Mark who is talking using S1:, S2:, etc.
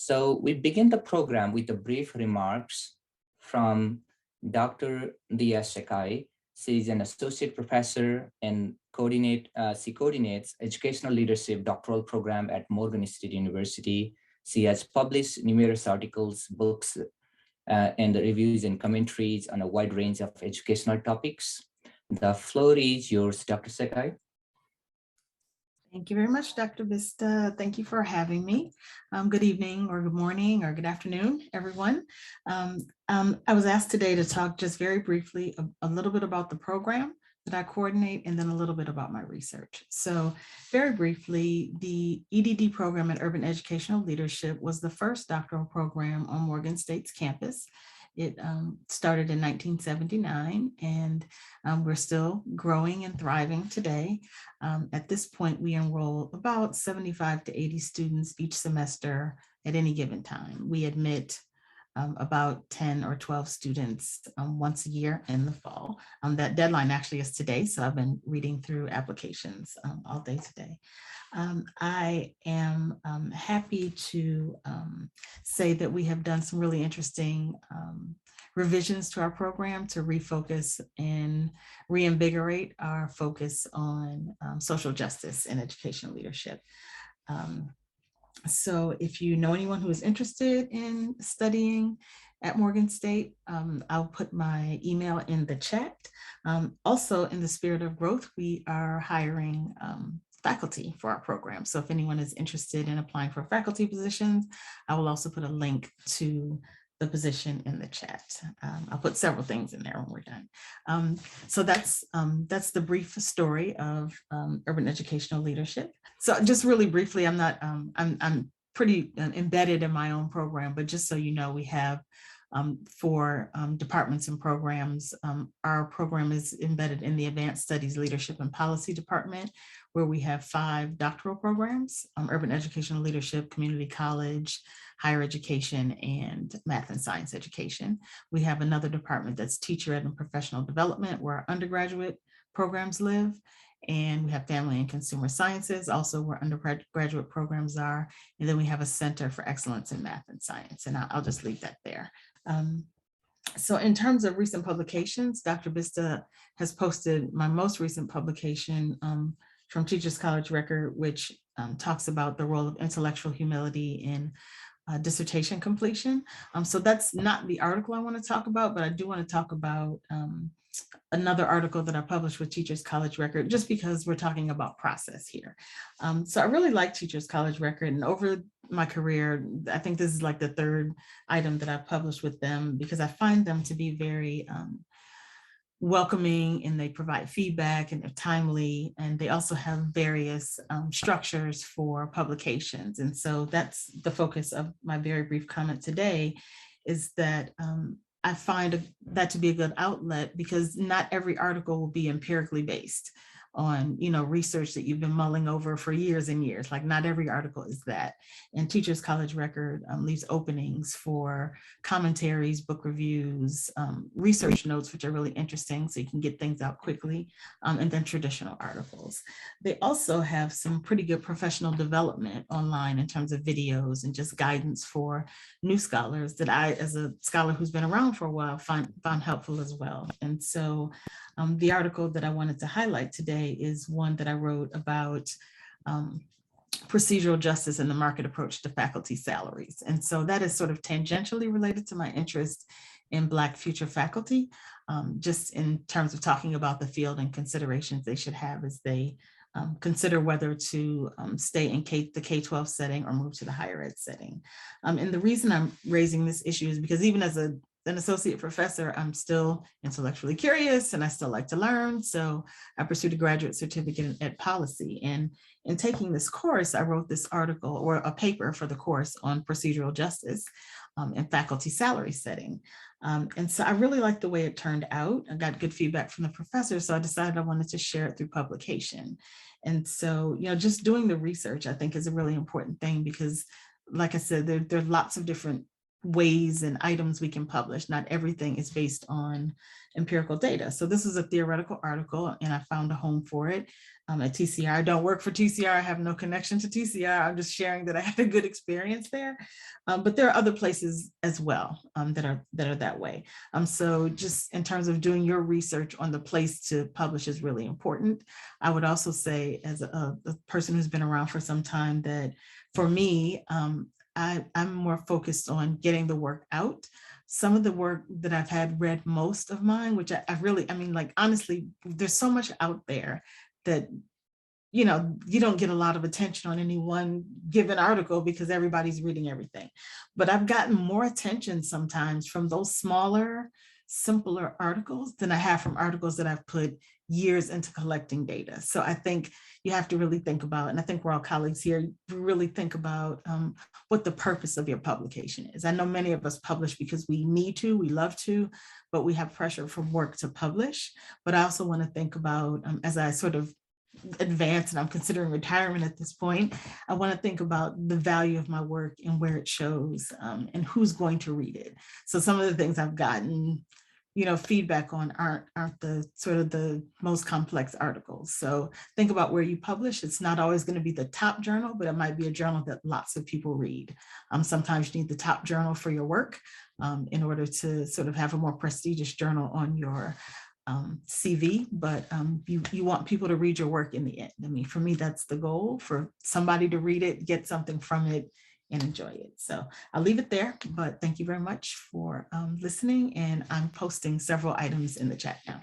S1: So we begin the program with the brief remarks from Dr. Diaz Shakai. She is an associate professor and she coordinates educational leadership doctoral program at Morgan State University. She has published numerous articles, books, and reviews and commentaries on a wide range of educational topics. The floor is yours, Dr. Sekayi.
S2: Thank you very much, Dr. Bista. Thank you for having me. Good evening or good morning or good afternoon, everyone. I was asked today to talk just very briefly a little bit about the program that I coordinate and then a little bit about my research. So very briefly, the EdD program at Urban Educational Leadership was the first doctoral program on Morgan State's campus. It started in 1979, and we're still growing and thriving today. At this point, we enroll about 75 to 80 students each semester at any given time. We admit about 10 or 12 students once a year in the fall. That deadline actually is today, so I've been reading through applications all day today. I am happy to say that we have done some really interesting revisions to our program to refocus and reinvigorate our focus on social justice and educational leadership. So if you know anyone who is interested in studying at Morgan State, I'll put my email in the chat. Also, in the spirit of growth, we are hiring faculty for our program. So if anyone is interested in applying for faculty positions, I will also put a link to the position in the chat. I'll put several things in there when we're done. So that's the brief story of urban educational leadership. So just really briefly, I'm pretty embedded in my own program, but just so you know, we have for departments and programs. Our program is embedded in the Advanced Studies Leadership and Policy Department, where we have 5 doctoral programs: Urban Educational Leadership, Community College, Higher Education, and Math and Science Education. We have another department that's Teacher Ed and Professional Development, where our undergraduate programs live. And we have Family and Consumer Sciences, also where undergraduate programs are. And then we have a Center for Excellence in Math and Science. And I'll just leave that there. So in terms of recent publications, Dr. Bista has posted my most recent publication from Teachers College Record, which talks about the role of intellectual humility in dissertation completion. So that's not the article I want to talk about, but I do want to talk about another article that I published with Teachers College Record, just because we're talking about process here. So I really like Teachers College Record, and over my career, I think this is like the 3rd item that I've published with them, because I find them to be very welcoming, and they provide feedback, and they're timely, and they also have various structures for publications. And so that's the focus of my very brief comment today, is that I find that to be a good outlet, because not every article will be empirically based on, research that you've been mulling over for years and years. Like, not every article is that. And Teachers College Record leaves openings for commentaries, book reviews, research notes, which are really interesting, so you can get things out quickly, and then traditional articles. They also have some pretty good professional development online in terms of videos and just guidance for new scholars that I, as a scholar who's been around for a while, found helpful as well. And so the article that I wanted to highlight today is one that I wrote about procedural justice and the market approach to faculty salaries. And so that is sort of tangentially related to my interest in Black future faculty, just in terms of talking about the field and considerations they should have as they consider whether to stay in the K-12 setting or move to the higher ed setting. And the reason I'm raising this issue is because even as an associate professor, I'm still intellectually curious, and I still like to learn. So I pursued a graduate certificate in ed policy. And in taking this course, I wrote this article, or a paper for the course, on procedural justice in faculty salary setting. And so I really liked the way it turned out. I got good feedback from the professor, so I decided I wanted to share it through publication. And so, just doing the research, I think, is a really important thing, because, like I said, there are lots of different ways and items we can publish. Not everything is based on empirical data. So this is a theoretical article, and I found a home for it at TCR. I don't work for TCR. I have no connection to TCR. I'm just sharing that I had a good experience there. But there are other places as well that are that way. So just in terms of doing your research on the place to publish is really important. I would also say, as a person who's been around for some time, that for me, I'm more focused on getting the work out. Some of the work that I've had read most of mine, which I really, I mean, like, honestly, there's so much out there that, you know, you don't get a lot of attention on any one given article because everybody's reading everything. But I've gotten more attention sometimes from those smaller, simpler articles than I have from articles that I've put years into collecting data. So I think you have to really think about, and I think we're all colleagues here, really think about what the purpose of your publication is. I know many of us publish because we need to, we love to, but we have pressure from work to publish. But I also want to think about, as I sort of advance and I'm considering retirement at this point, I want to think about the value of my work and where it shows and who's going to read it. So some of the things I've gotten, you know, feedback on aren't the sort of the most complex articles. So think about where you publish. It's not always going to be the top journal, but it might be a journal that lots of people read. Sometimes you need the top journal for your work in order to sort of have a more prestigious journal on your CV, but you want people to read your work in the end. I mean, for me, that's the goal, for somebody to read it, get something from it, and enjoy it. So I'll leave it there, but thank you very much for listening, and I'm posting several items in the chat now.